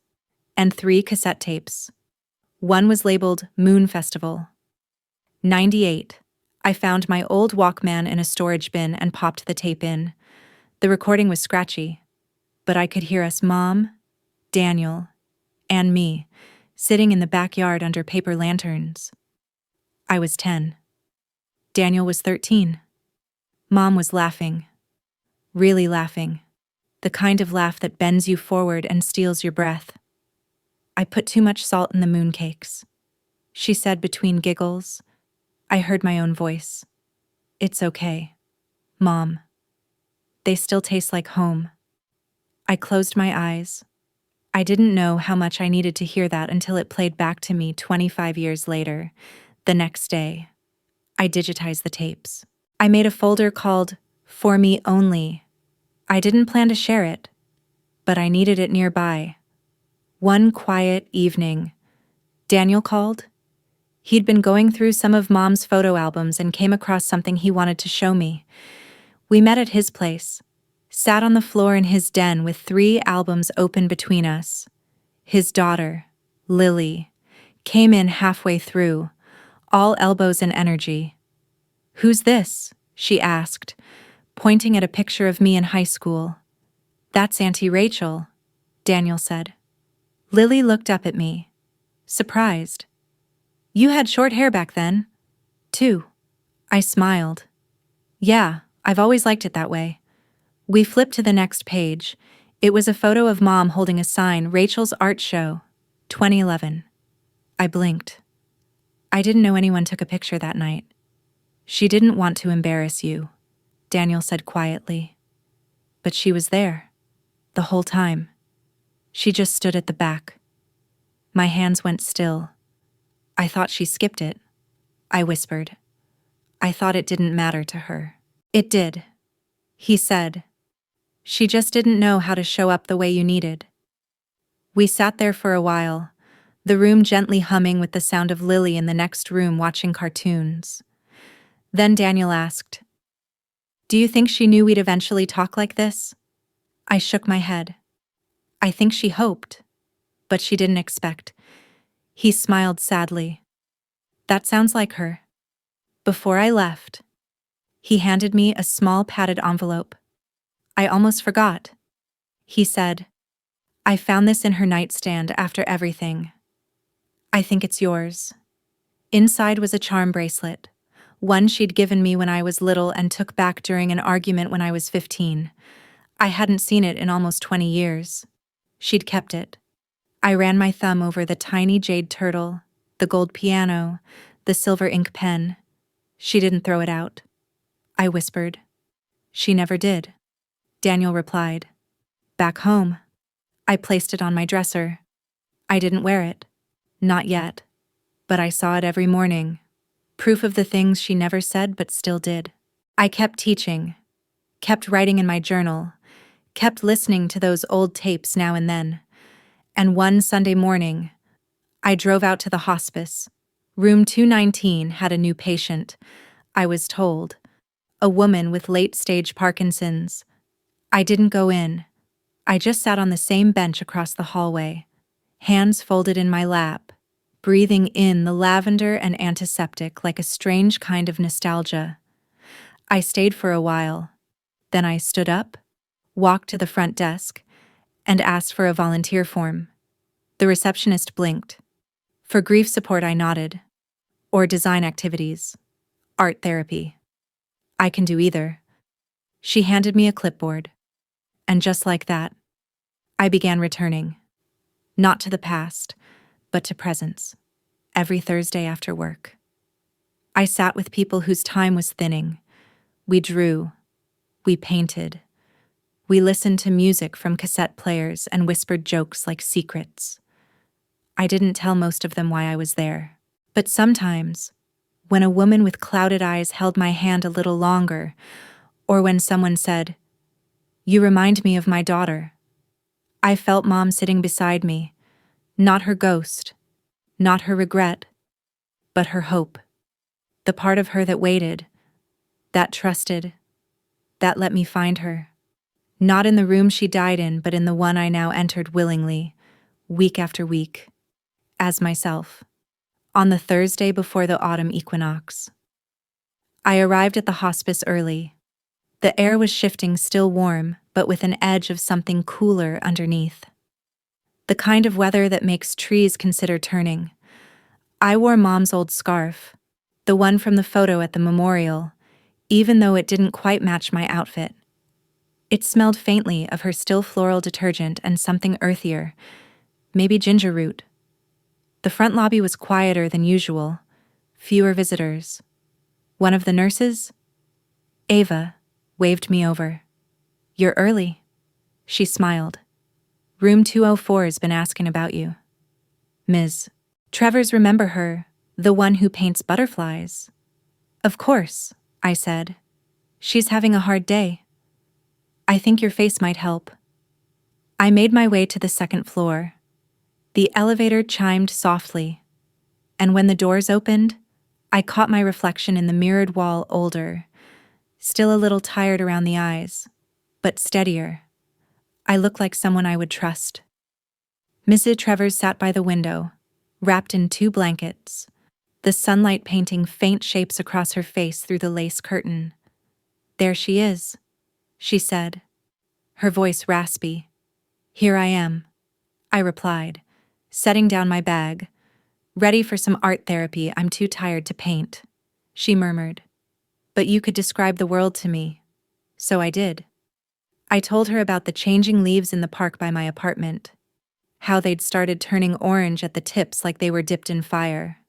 and 3 cassette tapes. One was labeled Moon Festival. 98. I found my old Walkman in a storage bin and popped the tape in. The recording was scratchy, but I could hear us, Mom, Daniel, and me, sitting in the backyard under paper lanterns. I was 10. Daniel was 13. Mom was laughing. Really laughing. The kind of laugh that bends you forward and steals your breath. "I put too much salt in the mooncakes," she said between giggles. I heard my own voice. "It's okay, Mom. They still taste like home." I closed my eyes. I didn't know how much I needed to hear that until it played back to me 25 years later, the next day. I digitized the tapes. I made a folder called For Me Only. I didn't plan to share it, but I needed it nearby. One quiet evening, Daniel called. He'd been going through some of Mom's photo albums and came across something he wanted to show me. We met at his place, sat on the floor in his den with 3 albums open between us. His daughter, Lily, came in halfway through, all elbows and energy. "Who's this?" she asked, pointing at a picture of me in high school. "That's Auntie Rachel," Daniel said. Lily looked up at me, surprised. "You had short hair back then, too." I smiled. "Yeah, I've always liked it that way." We flipped to the next page. It was a photo of Mom holding a sign, Rachel's Art Show, 2011. I blinked. I didn't know anyone took a picture that night. "She didn't want to embarrass you," Daniel said quietly. "But she was there, the whole time. She just stood at the back." My hands went still. "I thought she skipped it," I whispered. "I thought it didn't matter to her." "It did," he said. "She just didn't know how to show up the way you needed." We sat there for a while, the room gently humming with the sound of Lily in the next room watching cartoons. Then Daniel asked, "Do you think she knew we'd eventually talk like this?" I shook my head. "I think she hoped, but she didn't expect." He smiled sadly. "That sounds like her." Before I left, he handed me a small padded envelope. "I almost forgot," he said. "I found this in her nightstand after everything. I think it's yours. Inside was a charm bracelet, one she'd given me when I was little and took back during an argument when I was 15. I hadn't seen it in almost 20 years. She'd kept it. I ran my thumb over the tiny jade turtle, the gold piano, the silver ink pen. She didn't throw it out. I whispered. She never did. Daniel replied. Back home. I placed it on my dresser. I didn't wear it. Not yet. But I saw it every morning. Proof of the things she never said but still did. I kept teaching, kept writing in my journal, kept listening to those old tapes now and then. And one Sunday morning, I drove out to the hospice. Room 219 had a new patient, I was told. A woman with late-stage Parkinson's. I didn't go in. I just sat on the same bench across the hallway, hands folded in my lap, breathing in the lavender and antiseptic like a strange kind of nostalgia. I stayed for a while. Then I stood up, walked to the front desk, and asked for a volunteer form. The receptionist blinked. For grief support, I nodded. Or design activities. Art therapy. I can do either. She handed me a clipboard. And just like that, I began returning. Not to the past, but to presence. Every Thursday after work. I sat with people whose time was thinning. We drew. We painted. We listened to music from cassette players and whispered jokes like secrets. I didn't tell most of them why I was there. But sometimes, when a woman with clouded eyes held my hand a little longer, or when someone said, "You remind me of my daughter," I felt Mom sitting beside me, not her ghost, not her regret, but her hope. The part of her that waited, that trusted, that let me find her. Not in the room she died in, but in the one I now entered willingly, week after week, as myself. On the Thursday before the autumn equinox. I arrived at the hospice early. The air was shifting, still warm, but with an edge of something cooler underneath. The kind of weather that makes trees consider turning. I wore Mom's old scarf, the one from the photo at the memorial, even though it didn't quite match my outfit. It smelled faintly of her still floral detergent and something earthier, maybe ginger root. The front lobby was quieter than usual, fewer visitors. One of the nurses, Ava, waved me over. "You're early." She smiled. "Room 204's been asking about you." Ms. Travers, remember her, the one who paints butterflies? "Of course," I said. "She's having a hard day. I think your face might help." I made my way to the second floor. The elevator chimed softly, and when the doors opened, I caught my reflection in the mirrored wall, older, still a little tired around the eyes, but steadier. I looked like someone I would trust. Mrs. Travers sat by the window, wrapped in 2 blankets, the sunlight painting faint shapes across her face through the lace curtain. "There she is," she said, her voice raspy. "Here I am," I replied, setting down my bag. "Ready for some art therapy, I'm too tired to paint," she murmured. "But you could describe the world to me." So I did. I told her about the changing leaves in the park by my apartment, how they'd started turning orange at the tips like they were dipped in fire.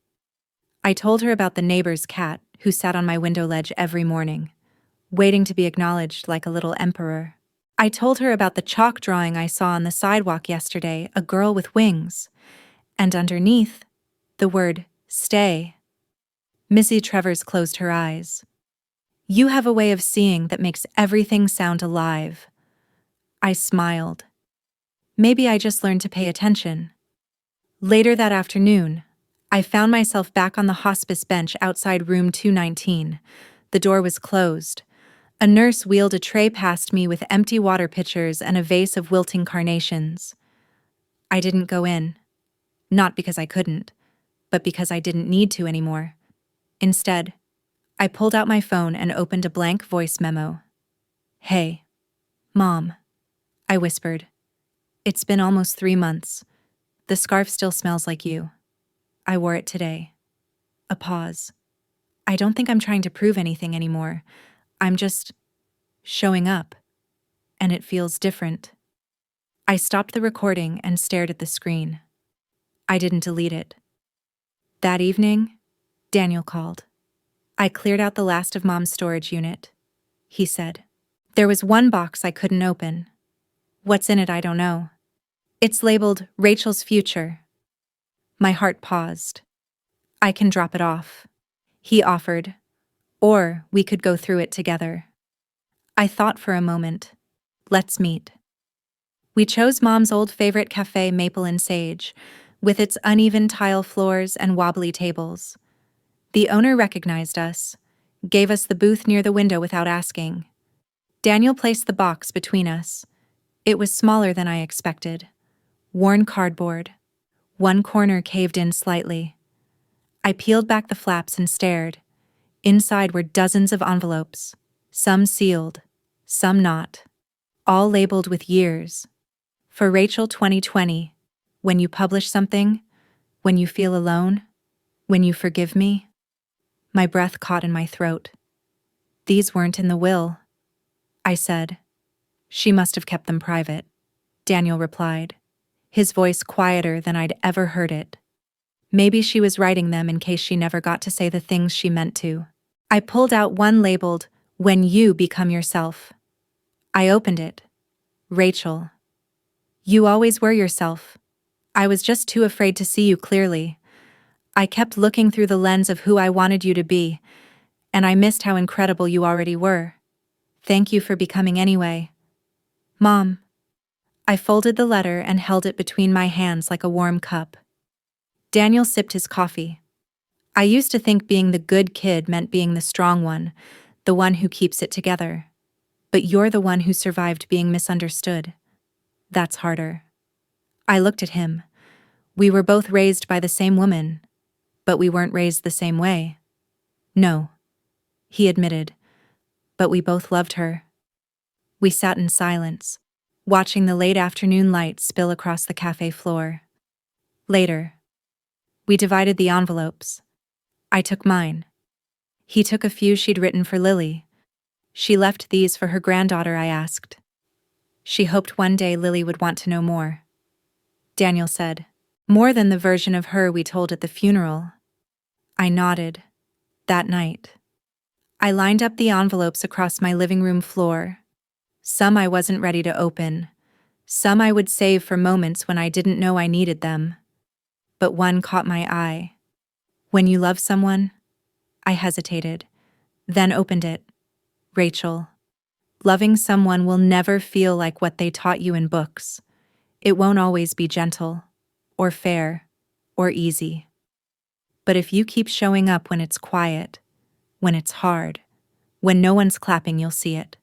I told her about the neighbor's cat who sat on my window ledge every morning, waiting to be acknowledged like a little emperor. I told her about the chalk drawing I saw on the sidewalk yesterday, a girl with wings, and underneath, the word, "stay." Missy Travers closed her eyes. "You have a way of seeing that makes everything sound alive." I smiled. Maybe I just learned to pay attention. Later that afternoon, I found myself back on the hospice bench outside room 219. The door was closed. A nurse wheeled a tray past me with empty water pitchers and a vase of wilting carnations. I didn't go in. Not because I couldn't, but because I didn't need to anymore. Instead, I pulled out my phone and opened a blank voice memo. "Hey, Mom," I whispered. "It's been almost 3 months. The scarf still smells like you. I wore it today. A pause. I don't think I'm trying to prove anything anymore. I'm just showing up, and it feels different. I stopped the recording and stared at the screen. I didn't delete it. That evening, Daniel called. I cleared out the last of Mom's storage unit, he said. There was one box I couldn't open. What's in it, I don't know. It's labeled Rachel's Future. My heart paused. I can drop it off, he offered, or we could go through it together. I thought for a moment. Let's meet. We chose Mom's old favorite cafe, Maple and Sage, with its uneven tile floors and wobbly tables. The owner recognized us, gave us the booth near the window without asking. Daniel placed the box between us. It was smaller than I expected. Worn cardboard. One corner caved in slightly. I peeled back the flaps and stared. Inside were dozens of envelopes, some sealed, some not, all labeled with years. For Rachel 2020, when you publish something, when you feel alone, when you forgive me. My breath caught in my throat. These weren't in the will, I said. She must have kept them private, Daniel replied, his voice quieter than I'd ever heard it. Maybe she was writing them in case she never got to say the things she meant to. I pulled out one labeled, When You Become Yourself. I opened it. Rachel. You always were yourself. I was just too afraid to see you clearly. I kept looking through the lens of who I wanted you to be, and I missed how incredible you already were. Thank you for becoming anyway. Mom. I folded the letter and held it between my hands like a warm cup. Daniel sipped his coffee. I used to think being the good kid meant being the strong one, the one who keeps it together. But you're the one who survived being misunderstood. That's harder. I looked at him. We were both raised by the same woman, but we weren't raised the same way. No, he admitted, but we both loved her. We sat in silence, watching the late afternoon light spill across the cafe floor. Later, we divided the envelopes. I took mine. He took a few she'd written for Lily. She left these for her granddaughter, I asked. She hoped one day Lily would want to know more. Daniel said, more than the version of her we told at the funeral. I nodded. That night, I lined up the envelopes across my living room floor. Some I wasn't ready to open. Some I would save for moments when I didn't know I needed them. But one caught my eye. When you love someone, I hesitated, then opened it. Rachel. Loving someone will never feel like what they taught you in books. It won't always be gentle, or fair, or easy. But if you keep showing up when it's quiet, when it's hard, when no one's clapping, you'll see it.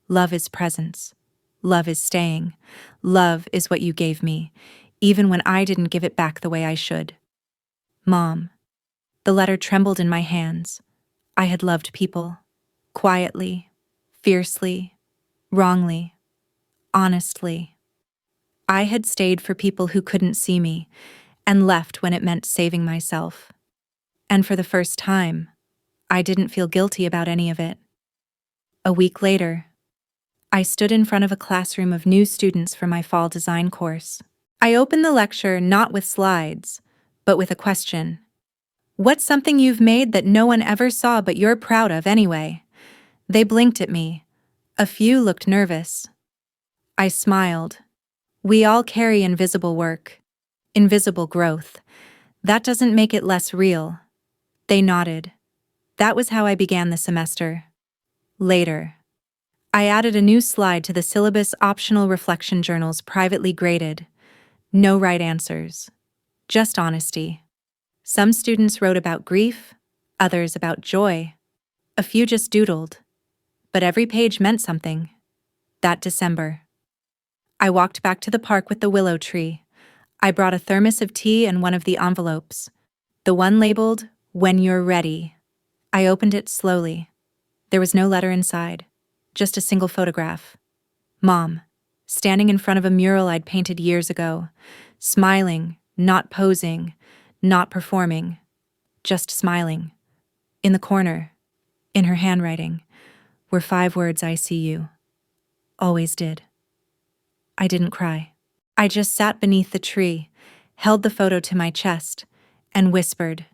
Love is presence. Love is staying. Love is what you gave me, even when I didn't give it back the way I should. Mom. The letter trembled in my hands. I had loved people. Quietly, fiercely, wrongly, honestly. I had stayed for people who couldn't see me, and left when it meant saving myself. And for the first time, I didn't feel guilty about any of it. A week later, I stood in front of a classroom of new students for my fall design course. I opened the lecture not with slides, but with a question. What's something you've made that no one ever saw but you're proud of anyway? They blinked at me. A few looked nervous. I smiled. We all carry invisible work, invisible growth. That doesn't make it less real. They nodded. That was how I began the semester. Later, I added a new slide to the syllabus optional reflection journals privately graded. No right answers. Just honesty. Some students wrote about grief, others about joy. A few just doodled. But every page meant something. That December, I walked back to the park with the willow tree. I brought a thermos of tea and one of the envelopes. The one labeled, When You're Ready. I opened it slowly. There was no letter inside, just a single photograph. Mom, standing in front of a mural I'd painted years ago, smiling, not posing, not performing, just smiling. In the corner, in her handwriting, were 5 words: I see you. Always did. I didn't cry. I just sat beneath the tree, held the photo to my chest, and whispered,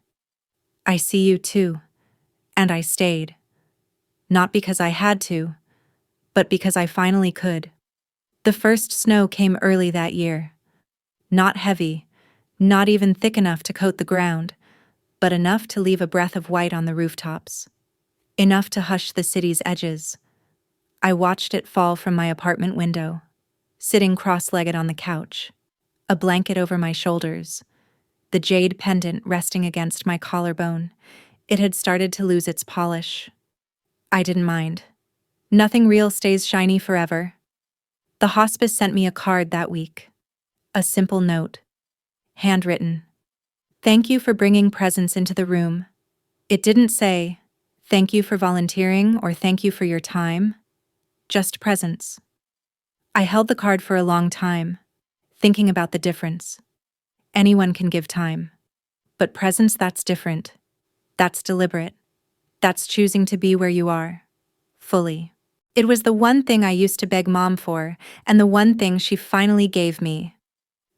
I see you too. And I stayed. Not because I had to, but because I finally could. The first snow came early that year. Not heavy, not even thick enough to coat the ground, but enough to leave a breath of white on the rooftops. Enough to hush the city's edges. I watched it fall from my apartment window, sitting cross-legged on the couch, a blanket over my shoulders, the jade pendant resting against my collarbone. It had started to lose its polish. I didn't mind. Nothing real stays shiny forever. The hospice sent me a card that week. A simple note. Handwritten. Thank you for bringing presence into the room. It didn't say, thank you for volunteering or thank you for your time. Just presence. I held the card for a long time, thinking about the difference. Anyone can give time. But presence, that's different. That's deliberate. That's choosing to be where you are. Fully. It was the one thing I used to beg Mom for, and the one thing she finally gave me.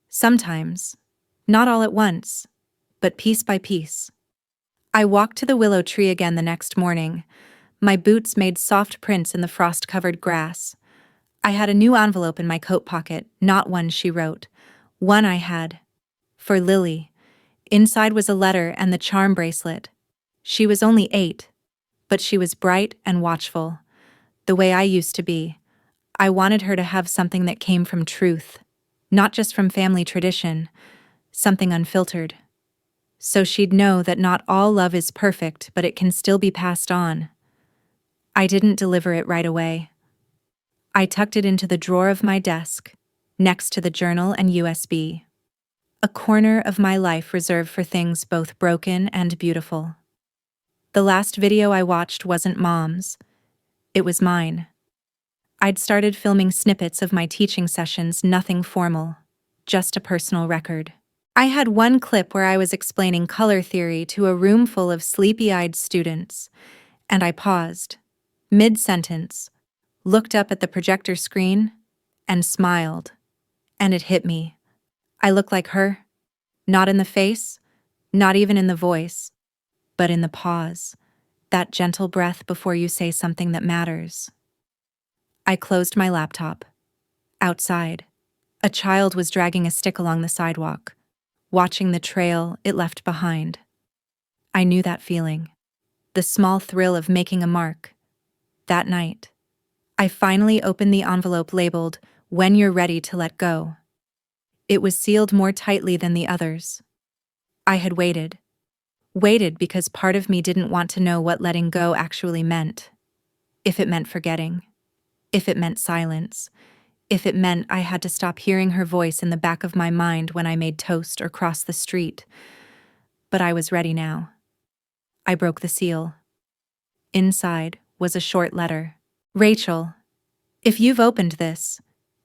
Sometimes. Not all at once, but piece by piece. I walked to the willow tree again the next morning. My boots made soft prints in the frost-covered grass. I had a new envelope in my coat pocket, not one she wrote. One I had. For Lily. Inside was a letter and the charm bracelet. She was only 8, but she was bright and watchful. The way I used to be. I wanted her to have something that came from truth, not just from family tradition, something unfiltered. So she'd know that not all love is perfect, but it can still be passed on. I didn't deliver it right away. I tucked it into the drawer of my desk, next to the journal and USB. A corner of my life reserved for things both broken and beautiful. The last video I watched wasn't Mom's. It was mine. I'd started filming snippets of my teaching sessions, nothing formal, just a personal record. I had one clip where I was explaining color theory to a room full of sleepy-eyed students, and I paused, mid-sentence, looked up at the projector screen, and smiled. And it hit me. I look like her? Not in the face, not even in the voice, but in the pause, that gentle breath before you say something that matters. I closed my laptop. Outside, a child was dragging a stick along the sidewalk, watching the trail it left behind. I knew that feeling, the small thrill of making a mark. That night, I finally opened the envelope labeled, "When you're ready to let go." It was sealed more tightly than the others. I had waited because part of me didn't want to know what letting go actually meant. If it meant forgetting, if it meant silence, if it meant I had to stop hearing her voice in the back of my mind when I made toast or crossed the street. But I was ready now. I broke the seal. Inside was a short letter. Rachel, if you've opened this,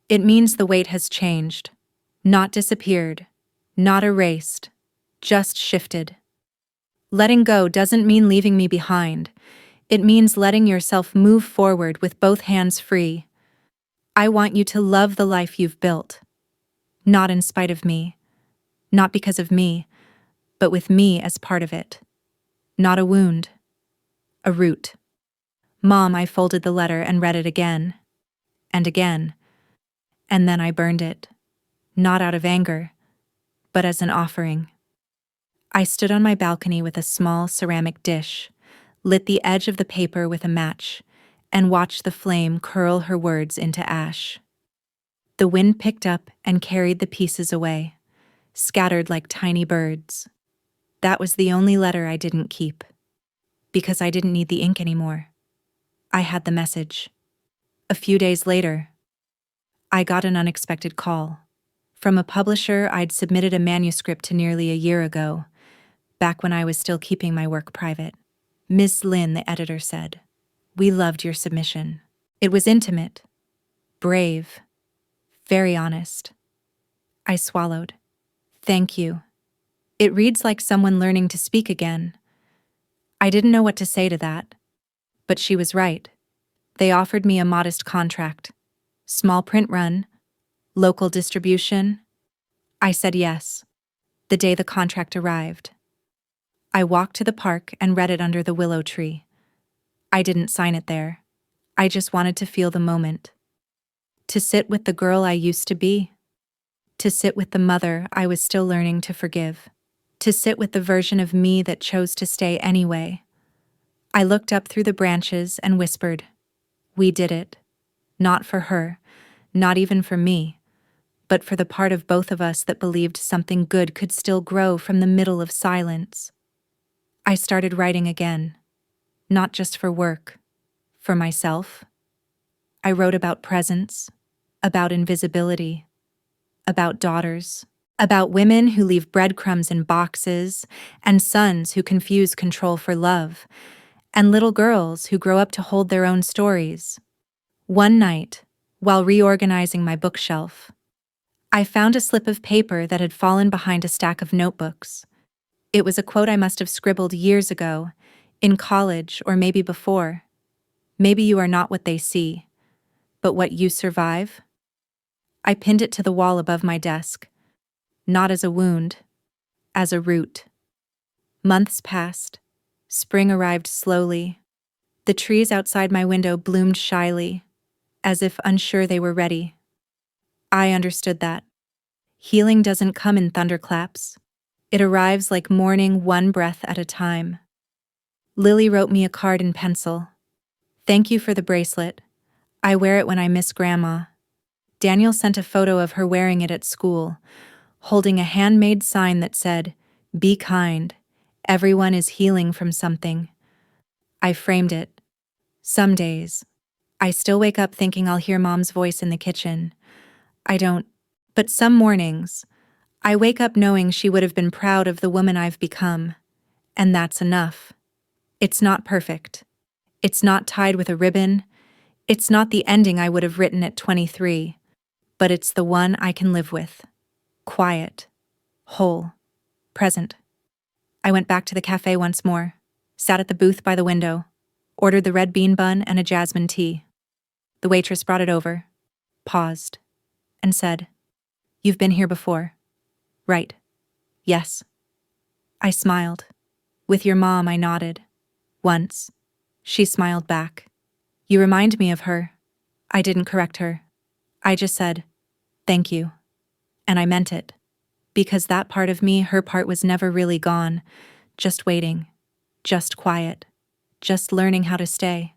it means the weight has changed. Not disappeared, not erased, just shifted. Letting go doesn't mean leaving me behind. It means letting yourself move forward with both hands free. I want you to love the life you've built. Not in spite of me, not because of me, but with me as part of it. Not a wound, a root. Mom, I folded the letter and read it again, and again, and then I burned it, not out of anger, but as an offering. I stood on my balcony with a small ceramic dish, lit the edge of the paper with a match, and watched the flame curl her words into ash. The wind picked up and carried the pieces away, scattered like tiny birds. That was the only letter I didn't keep, because I didn't need the ink anymore. I had the message. A few days later, I got an unexpected call. From a publisher I'd submitted a manuscript to nearly a year ago, back when I was still keeping my work private. Miss Lynn, the editor, said, "We loved your submission. It was intimate, brave, very honest." I swallowed. "Thank you." It reads like someone learning to speak again. I didn't know what to say to that. But she was right. They offered me a modest contract. Small print run, local distribution. I said yes. The day the contract arrived. I walked to the park and read it under the willow tree. I didn't sign it there. I just wanted to feel the moment. To sit with the girl I used to be. To sit with the mother I was still learning to forgive. To sit with the version of me that chose to stay anyway. I looked up through the branches and whispered, "We did it. Not for her, not even for me, but for the part of both of us that believed something good could still grow from the middle of silence." I started writing again, not just for work, for myself. I wrote about presence, about invisibility, about daughters, about women who leave breadcrumbs in boxes, and sons who confuse control for love, and little girls who grow up to hold their own stories. One night, while reorganizing my bookshelf, I found a slip of paper that had fallen behind a stack of notebooks. It was a quote I must have scribbled years ago, in college or maybe before. Maybe you are not what they see, but what you survive. I pinned it to the wall above my desk, not as a wound, as a root. Months passed. Spring arrived slowly. The trees outside my window bloomed shyly, as if unsure they were ready. I understood that. Healing doesn't come in thunderclaps. It arrives like morning, one breath at a time. Lily wrote me a card in pencil. "Thank you for the bracelet. I wear it when I miss Grandma." Daniel sent a photo of her wearing it at school, holding a handmade sign that said, "Be kind. Everyone is healing from something." I framed it. Some days, I still wake up thinking I'll hear Mom's voice in the kitchen. I don't. But some mornings, I wake up knowing she would have been proud of the woman I've become. And that's enough. It's not perfect. It's not tied with a ribbon. It's not the ending I would have written at 23. But it's the one I can live with. Quiet. Whole. Present. I went back to the cafe once more, sat at the booth by the window, ordered the red bean bun and a jasmine tea. The waitress brought it over, paused, and said, "You've been here before." "Right. Yes." I smiled. "With your mom," I nodded. "Once." She smiled back. "You remind me of her." I didn't correct her. I just said, "Thank you." And I meant it. Because that part of me, her part, was never really gone. Just waiting. Just quiet. Just learning how to stay.